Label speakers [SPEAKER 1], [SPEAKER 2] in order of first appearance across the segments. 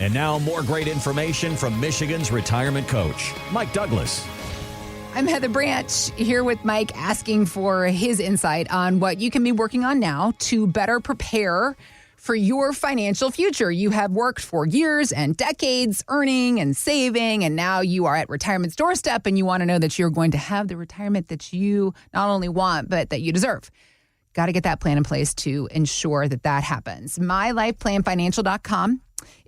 [SPEAKER 1] And now more great information from Michigan's retirement coach, Mike Douglas.
[SPEAKER 2] I'm Heather Branch here with Mike, asking for his insight on what you can be working on now to better prepare for your financial future. You have worked for years and decades earning and saving, and now you are at retirement's doorstep and you want to know that you're going to have the retirement that you not only want, but that you deserve. Got to get that plan in place to ensure that that happens. MyLifePlanFinancial.com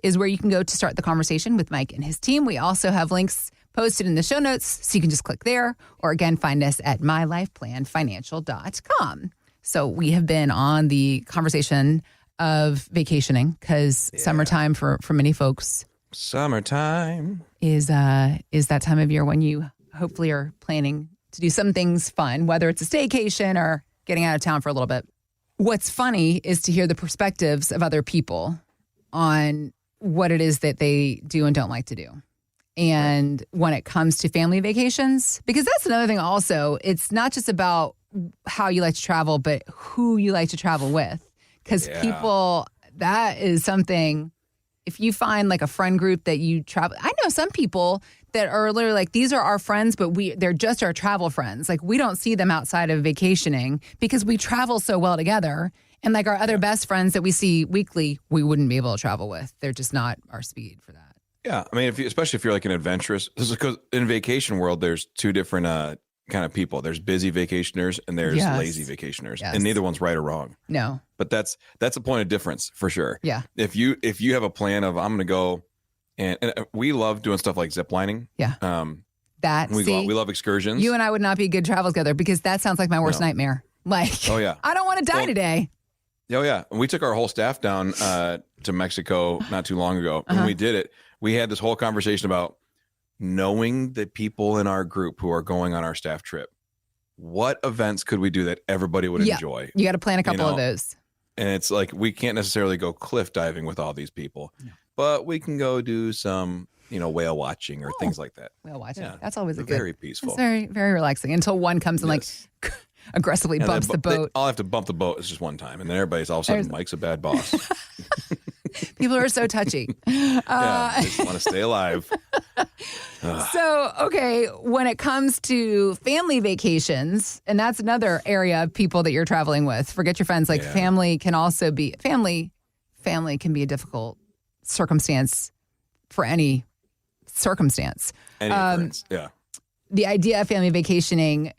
[SPEAKER 2] is where you can go to start the conversation with Mike and his team. We also have links posted in the show notes, so you can just click there, or again, find us at MyLifePlanFinancial.com. So we have been on the conversation of vacationing because summertime for many folks.
[SPEAKER 3] Summertime
[SPEAKER 2] is that time of year when you hopefully are planning to do some things fun, whether it's a staycation or getting out of town for a little bit. What's funny is to hear the perspectives of other people on what it is that they do and don't like to do. And when it comes to family vacations, because that's another thing also, it's not just about how you like to travel, but who you like to travel with. Because people, that is something, if you find like a friend group that you travel, I know some people that are literally like, these are our friends, but they're just our travel friends. Like we don't see them outside of vacationing because we travel so well together. And like our other best friends that we see weekly, we wouldn't be able to travel with. They're just not our speed for that.
[SPEAKER 3] Yeah. I mean, especially if you're like an adventurous, this is because in vacation world, there's two different kind of people. There's busy vacationers and there's lazy vacationers, and neither one's right or wrong.
[SPEAKER 2] No,
[SPEAKER 3] but that's a point of difference for sure.
[SPEAKER 2] Yeah.
[SPEAKER 3] If you have a plan of I'm going to go, and we love doing stuff like zip lining.
[SPEAKER 2] Yeah.
[SPEAKER 3] We love excursions.
[SPEAKER 2] You and I would not be good travel together because that sounds like my worst nightmare. Like, I don't want to die today.
[SPEAKER 3] Oh yeah. And we took our whole staff down to Mexico not too long ago, and we did it. We had this whole conversation about knowing the people in our group who are going on our staff trip. What events could we do that everybody would enjoy?
[SPEAKER 2] You got to plan a couple of those.
[SPEAKER 3] And it's like, we can't necessarily go cliff diving with all these people, but we can go do some, whale watching or things like that.
[SPEAKER 2] Whale watching. Yeah. That's always
[SPEAKER 3] very peaceful.
[SPEAKER 2] It's very, very relaxing until one comes and aggressively bumps the boat.
[SPEAKER 3] I'll have to bump the boat. It's just one time. And then everybody's all of a sudden, Mike's a bad boss.
[SPEAKER 2] People are so touchy.
[SPEAKER 3] They just want to stay alive.
[SPEAKER 2] So, okay, when it comes to family vacations, and that's another area of people that you're traveling with, forget your friends. Like family can also be, family can be a difficult circumstance for any circumstance.
[SPEAKER 3] Any occurrence,
[SPEAKER 2] The idea of family vacationing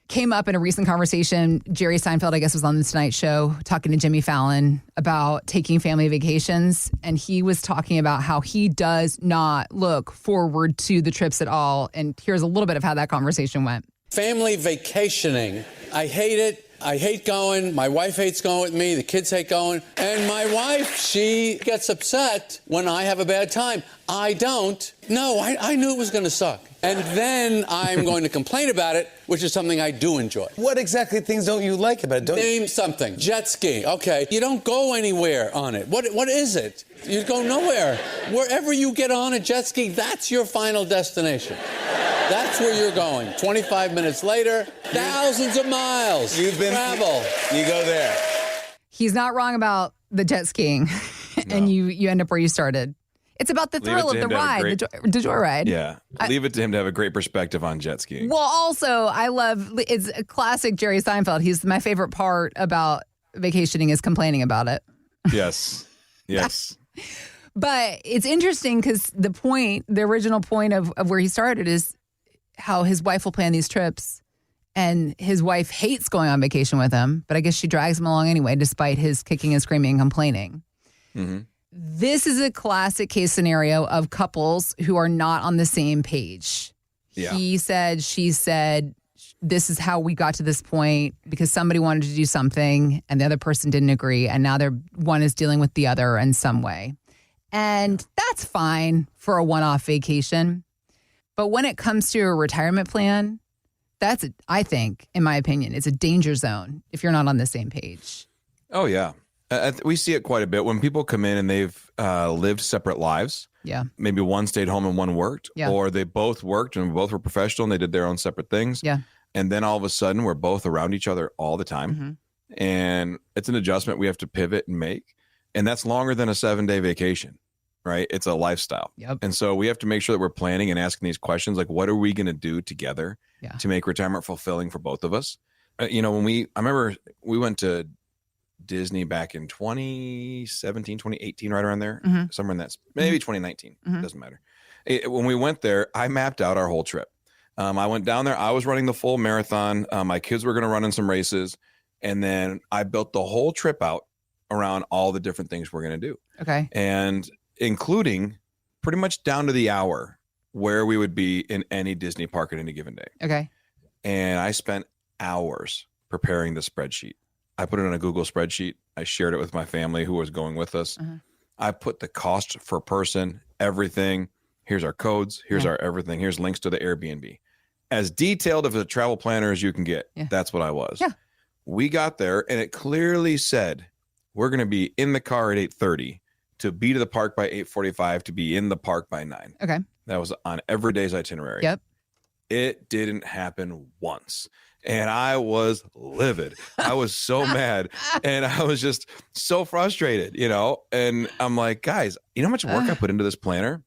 [SPEAKER 2] came up in a recent conversation. Jerry Seinfeld, I guess, was on the Tonight Show talking to Jimmy Fallon about taking family vacations. And he was talking about how he does not look forward to the trips at all. And here's a little bit of how that conversation went.
[SPEAKER 4] Family vacationing. I hate it. I hate going. My wife hates going with me. The kids hate going. And my wife, she gets upset when I have a bad time. I don't. No, I knew it was going to suck. And then I'm going to complain about it, which is something I do enjoy.
[SPEAKER 5] What exactly things don't you like about it?
[SPEAKER 4] Name something. Jet ski. Okay. You don't go anywhere on it. What is it? You go nowhere. Wherever you get on a jet ski, that's your final destination. That's where you're going. 25 minutes later, thousands of miles. Travel.
[SPEAKER 5] You go there.
[SPEAKER 2] He's not wrong about the jet skiing. And you end up where you started. It's about the thrill of the ride, the joyride.
[SPEAKER 3] Yeah. Leave it to him to have a great perspective on jet skiing.
[SPEAKER 2] Well, also, it's a classic Jerry Seinfeld. He's my favorite part about vacationing is complaining about it.
[SPEAKER 3] Yes. Yes.
[SPEAKER 2] But it's interesting because the original point of where he started is how his wife will plan these trips and his wife hates going on vacation with him, but I guess she drags him along anyway, despite his kicking and screaming and complaining. Mm-hmm. This is a classic case scenario of couples who are not on the same page. Yeah. He said, she said, this is how we got to this point because somebody wanted to do something and the other person didn't agree. And now one is dealing with the other in some way. And that's fine for a one-off vacation. But when it comes to a retirement plan, I think, in my opinion, it's a danger zone if you're not on the same page.
[SPEAKER 3] Oh, yeah. We see it quite a bit when people come in and they've lived separate lives.
[SPEAKER 2] Yeah.
[SPEAKER 3] Maybe one stayed home and one worked.
[SPEAKER 2] Yeah.
[SPEAKER 3] Or they both worked and both were professional and they did their own separate things.
[SPEAKER 2] Yeah.
[SPEAKER 3] And then all of a sudden we're both around each other all the time. Mm-hmm. And it's an adjustment we have to pivot and make. And that's longer than a 7-day vacation. right? It's a lifestyle.
[SPEAKER 2] Yep.
[SPEAKER 3] And so we have to make sure that we're planning and asking these questions, like, what are we going to do together
[SPEAKER 2] Yeah.
[SPEAKER 3] to make retirement fulfilling for both of us? You know, I remember we went to Disney back in 2017, 2018, right around there,
[SPEAKER 2] Mhm.
[SPEAKER 3] somewhere in that, maybe 2019,
[SPEAKER 2] Mhm.
[SPEAKER 3] doesn't matter. When we went there, I mapped out our whole trip. I went down there. I was running the full marathon. My kids were going to run in some races. And then I built the whole trip out around all the different things we're going to do.
[SPEAKER 2] Okay.
[SPEAKER 3] And including pretty much down to the hour where we would be in any Disney park at any given day.
[SPEAKER 2] Okay.
[SPEAKER 3] And I spent hours preparing the spreadsheet. I put it on a Google spreadsheet. I shared it with my family who was going with us.
[SPEAKER 2] Uh-huh.
[SPEAKER 3] I put the cost per person, everything. Here's our codes. Here's
[SPEAKER 2] Yeah.
[SPEAKER 3] our everything. Here's links to the Airbnb. As detailed of a travel planner as you can get.
[SPEAKER 2] Yeah.
[SPEAKER 3] That's what I was.
[SPEAKER 2] Yeah.
[SPEAKER 3] We got there and it clearly said we're going to be in the car at 8:30 to be to the park by 8:45 to be in the park by 9.
[SPEAKER 2] Okay.
[SPEAKER 3] That was on every day's itinerary.
[SPEAKER 2] Yep.
[SPEAKER 3] It didn't happen once. And I was livid. I was so mad. And I was just so frustrated, you know? And I'm like, guys, you know how much work I put into this planner?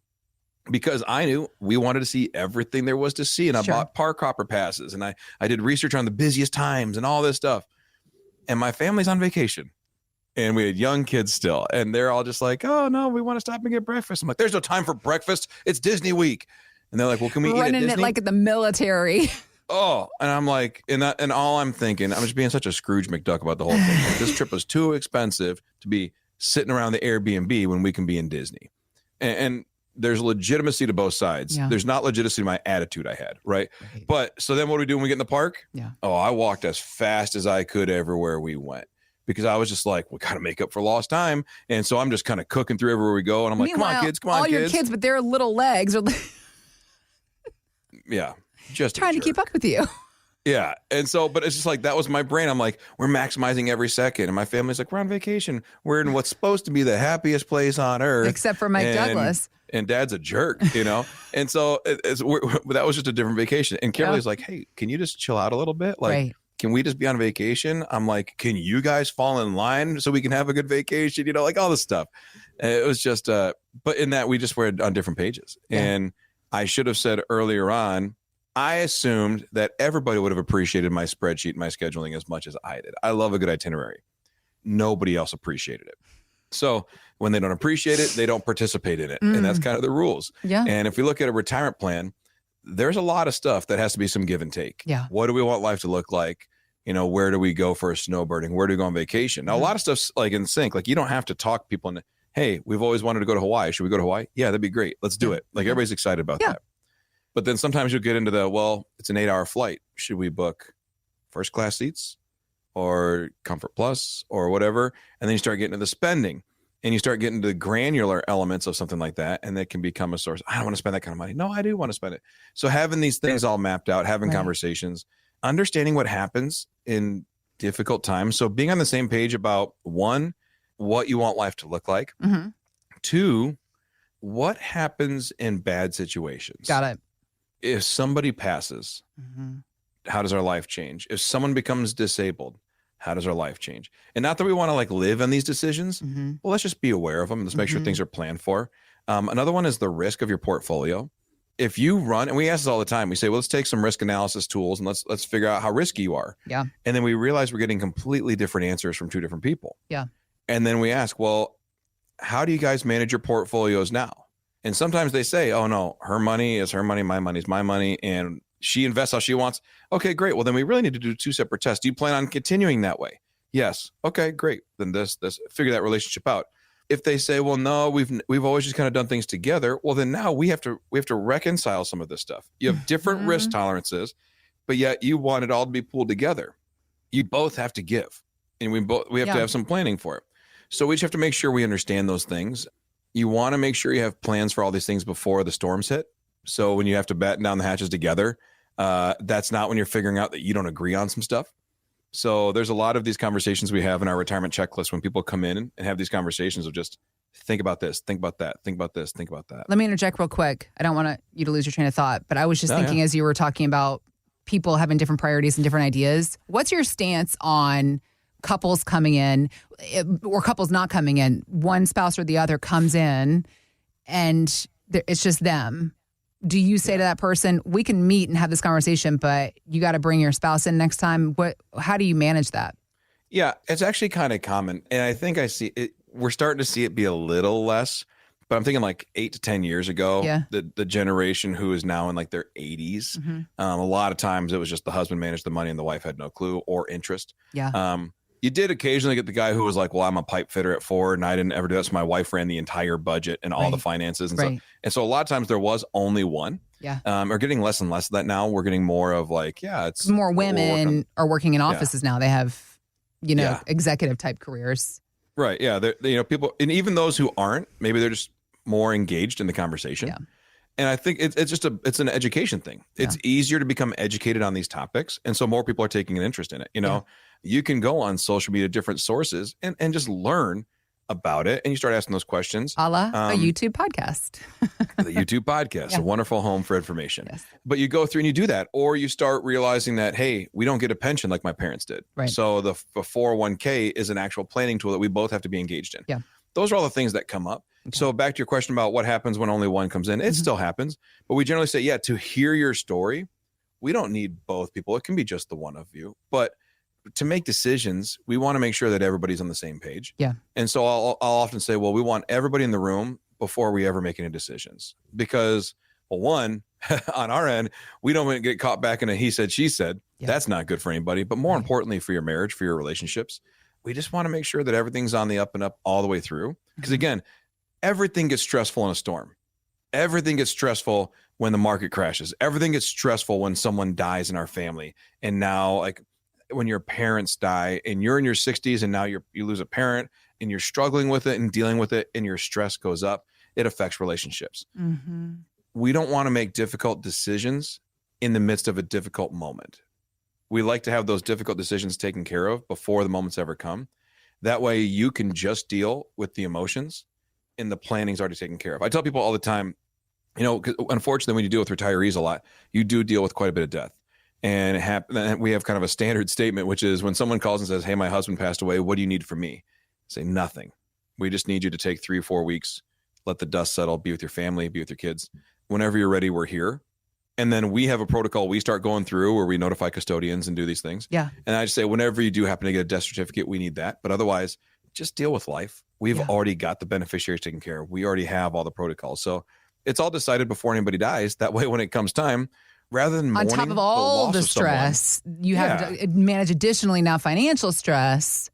[SPEAKER 3] Because I knew we wanted to see everything there was to see. And I
[SPEAKER 2] Sure.
[SPEAKER 3] bought park hopper passes and I did research on the busiest times and all this stuff. And my family's on vacation. And we had young kids still. And they're all just like, oh, no, we want to stop and get breakfast. I'm like, there's no time for breakfast. It's Disney week. And they're like, well, can we eat at
[SPEAKER 2] Running
[SPEAKER 3] Disney?
[SPEAKER 2] it like at the military.
[SPEAKER 3] Oh, and I'm like, and all I'm thinking, I'm just being such a Scrooge McDuck about the whole thing. Like, this trip was too expensive to be sitting around the Airbnb when we can be in Disney. And there's legitimacy to both sides.
[SPEAKER 2] Yeah.
[SPEAKER 3] There's not legitimacy to my attitude I had, right? But so then what do we do when we get in the park?
[SPEAKER 2] Yeah.
[SPEAKER 3] Oh, I walked as fast as I could everywhere we went. Because I was just like, we got to make up for lost time. And so I'm just kind of cooking through everywhere we go. And I'm like, come on,
[SPEAKER 2] Meanwhile,
[SPEAKER 3] kids, come on,
[SPEAKER 2] all
[SPEAKER 3] kids.
[SPEAKER 2] your kids, but their little legs are
[SPEAKER 3] Yeah. Just a
[SPEAKER 2] trying to keep
[SPEAKER 3] jerk.
[SPEAKER 2] up with you.
[SPEAKER 3] Yeah. And so, but it's just like, that was my brain. I'm like, we're maximizing every second. And my family's like, we're on vacation. We're in what's supposed to be the happiest place on earth.
[SPEAKER 2] Except for Mike Douglas.
[SPEAKER 3] And dad's a jerk, you know? And so that was just a different vacation. And Kimberly's like, hey, can you just chill out a little bit? Like,
[SPEAKER 2] Right.
[SPEAKER 3] can we just be on vacation? I'm like, can you guys fall in line so we can have a good vacation? You know, like all this stuff. And it was just, but in that we just were on different pages.
[SPEAKER 2] Yeah.
[SPEAKER 3] And I should have said earlier on, I assumed that everybody would have appreciated my spreadsheet, my scheduling as much as I did. I love a good itinerary. Nobody else appreciated it. So when they don't appreciate it, they don't participate in it. And that's kind of the rules.
[SPEAKER 2] Yeah.
[SPEAKER 3] And if we look at a retirement plan, there's a lot of stuff that has to be some give and take.
[SPEAKER 2] Yeah.
[SPEAKER 3] What do we want life to look like? You know, where do we go for a snowbirding? Where do we go on vacation? Now, a lot of stuff's like in sync. Like you don't have to talk people into, hey, we've always wanted to go to Hawaii. Should we go to Hawaii? Yeah, that'd be great. Let's do it. Like everybody's excited about
[SPEAKER 2] Yeah.
[SPEAKER 3] that. But then sometimes you'll get into the, well, it's an 8-hour flight. Should we book first class seats or Comfort Plus or whatever? And then you start getting to the spending and you start getting to the granular elements of something like that. And that can become a source. I don't want to spend that kind of money. No, I do want to spend it. So having these things all mapped out, having
[SPEAKER 2] Right.
[SPEAKER 3] conversations, understanding what happens in difficult times. So being on the same page about 1, what you want life to look like.
[SPEAKER 2] Mm-hmm.
[SPEAKER 3] 2, what happens in bad situations.
[SPEAKER 2] Got it.
[SPEAKER 3] If somebody passes,
[SPEAKER 2] Mm-hmm.
[SPEAKER 3] how does our life change? If someone becomes disabled, how does our life change? And not that we want to like live on these decisions.
[SPEAKER 2] Mm-hmm.
[SPEAKER 3] Well, let's just be aware of them. Let's make sure
[SPEAKER 2] Mhm.
[SPEAKER 3] things are planned for. Another one is the risk of your portfolio. If you run, and we ask this all the time, we say, well, let's take some risk analysis tools and let's figure out how risky you are.
[SPEAKER 2] Yeah.
[SPEAKER 3] And then we realize we're getting completely different answers from 2 different people.
[SPEAKER 2] Yeah.
[SPEAKER 3] And then we ask, well, how do you guys manage your portfolios now? And sometimes they say, oh no, her money is her money, my money is my money, and she invests how she wants. Okay, great. Well, then we really need to do 2 separate tests. Do you plan on continuing that way? Yes. Okay, great. Then this figure that relationship out. If they say, well, no, we've always just kind of done things together, well, then now we have to reconcile some of this stuff. You have different risk tolerances, but yet you want it all to be pulled together. You both have to give, and we have
[SPEAKER 2] Yeah.
[SPEAKER 3] to have some planning for it. So we just have to make sure we understand those things. You want to make sure you have plans for all these things before the storms hit. So when you have to batten down the hatches together, that's not when you're figuring out that you don't agree on some stuff. So there's a lot of these conversations we have in our retirement checklist when people come in and have these conversations of just think about this, think about that, think about this, think about that.
[SPEAKER 2] Let me interject real quick. I don't want you to lose your train of thought, but I was just
[SPEAKER 3] Oh,
[SPEAKER 2] thinking as you were talking about people having different priorities and different ideas. What's your stance on couples coming in or couples not coming in? One spouse or the other comes in and it's just them. Do you say to that person, we can meet and have this conversation, but you got to bring your spouse in next time? How do you manage that?
[SPEAKER 3] Yeah, it's actually kind of common. And I think I see it. We're starting to see it be a little less, but I'm thinking like 8 to 10 years ago, the generation who is now in like their 80s, a lot of times it was just the husband managed the money and the wife had no clue or interest.
[SPEAKER 2] Yeah.
[SPEAKER 3] You did occasionally get the guy who was like, well, I'm a pipe fitter at Ford and I didn't ever do that. So my wife ran the entire budget and all the finances and stuff. And so a lot of times there was only one.
[SPEAKER 2] Yeah.
[SPEAKER 3] We're getting less and less of that now. We're getting more of like, it's
[SPEAKER 2] more women are working in offices now. They have, executive type careers.
[SPEAKER 3] Right. Yeah. People, and even those who aren't, maybe they're just more engaged in the conversation. Yeah. And I think it's just it's an education thing. It's easier to become educated on these topics. And so more people are taking an interest in it. You can go on social media, different sources and just learn about it. And you start asking those questions.
[SPEAKER 2] A la a YouTube podcast.
[SPEAKER 3] The YouTube podcast, a wonderful home for information. Yes. But you go through and you do that, or you start realizing that, hey, we don't get a pension like my parents did. Right. So the 401k is an actual planning tool that we both have to be engaged in.
[SPEAKER 2] Yeah.
[SPEAKER 3] Those are all the things that come up. Okay. So back to your question about what happens when only one comes in, it still happens. But we generally say, to hear your story, we don't need both people. It can be just the one of you. But to make decisions, we want to make sure that everybody's on the same page. Yeah. And so I'll often say, well, we want everybody in the room before we ever make any decisions. Because, well, one, on our end, we don't want to get caught back in a he said, she said. Yeah. That's not good for anybody. But more importantly, for your marriage, for your relationships, we just want to make sure that everything's on the up and up all the way through. Because again, everything gets stressful in a storm. Everything gets stressful when the market crashes. Everything gets stressful when someone dies in our family. And now, like, when your parents die and you're in your 60s and now you lose a parent and you're struggling with it and dealing with it and your stress goes up, it affects relationships. Mm-hmm. We don't want to make difficult decisions in the midst of a difficult moment. We like to have those difficult decisions taken care of before the moments ever come. That way you can just deal with the emotions and the planning's already taken care of. I tell people all the time, 'cause unfortunately, when you deal with retirees a lot, you do deal with quite a bit of death. And we have kind of a standard statement, which is when someone calls and says, hey, my husband passed away, what do you need from me? I say nothing. We just need you to take 3 or 4 weeks, let the dust settle, be with your family, be with your kids. Whenever you're ready, we're here. And then we have a protocol we start going through where we notify custodians and do these things. Yeah. And I just say, whenever you do happen to get a death certificate, we need that. But otherwise, just deal with life. We've already got the beneficiaries taken care of. We already have all the protocols. So it's all decided before anybody dies. That way, when it comes time, rather than
[SPEAKER 2] on top of all the stress, you have to manage additionally now financial stress.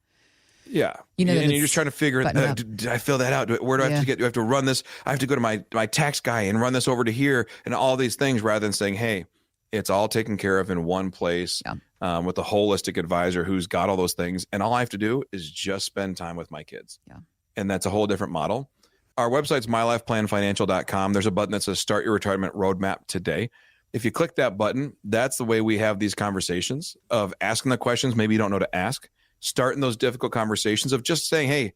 [SPEAKER 3] Yeah. And you're just trying to figure, did I fill that out? Where do I have to get? Do I have to run this? I have to go to my tax guy and run this over to here and all these things, rather than saying, hey, it's all taken care of in one place with a holistic advisor who's got all those things. And all I have to do is just spend time with my kids. Yeah. And that's a whole different model. Our website's mylifeplanfinancial.com. There's a button that says start your retirement roadmap today. If you click that button, that's the way we have these conversations of asking the questions maybe you don't know to ask, starting those difficult conversations of just saying, hey,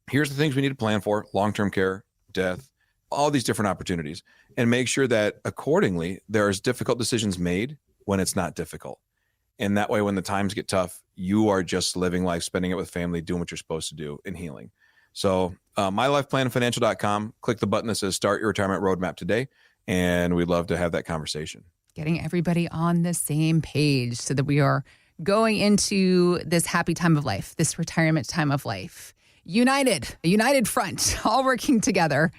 [SPEAKER 3] here's the things we need to plan for: long-term care, death, all these different opportunities, and make sure that accordingly there's difficult decisions made when it's not difficult. And that way, when the times get tough, you are just living life, spending it with family, doing what you're supposed to do, and healing. So mylifeplanfinancial.com, click the button that says start your retirement roadmap today. And we'd love to have that conversation.
[SPEAKER 2] Getting everybody on the same page so that we are going into this happy time of life, this retirement time of life. United, a united front, all working together.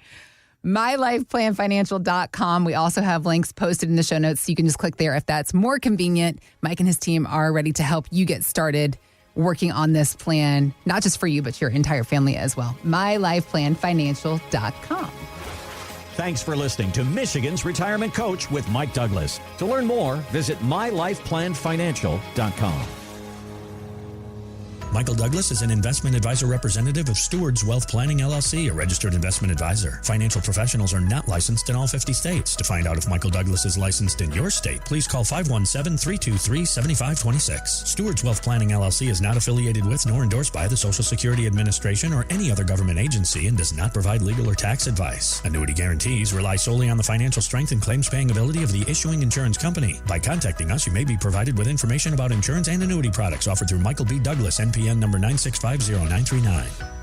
[SPEAKER 2] MyLifePlanFinancial.com. We also have links posted in the show notes, so you can just click there if that's more convenient. Mike and his team are ready to help you get started working on this plan, not just for you, but your entire family as well. MyLifePlanFinancial.com.
[SPEAKER 1] Thanks for listening to Michigan's Retirement Coach with Mike Douglas. To learn more, visit mylifeplanfinancial.com.
[SPEAKER 6] Michael Douglas is an investment advisor representative of Stewards Wealth Planning, LLC, a registered investment advisor. Financial professionals are not licensed in all 50 states. To find out if Michael Douglas is licensed in your state, please call 517-323-7526. Stewards Wealth Planning, LLC is not affiliated with nor endorsed by the Social Security Administration or any other government agency and does not provide legal or tax advice. Annuity guarantees rely solely on the financial strength and claims-paying ability of the issuing insurance company. By contacting us, you may be provided with information about insurance and annuity products offered through Michael B. Douglas, NPN number 9650939.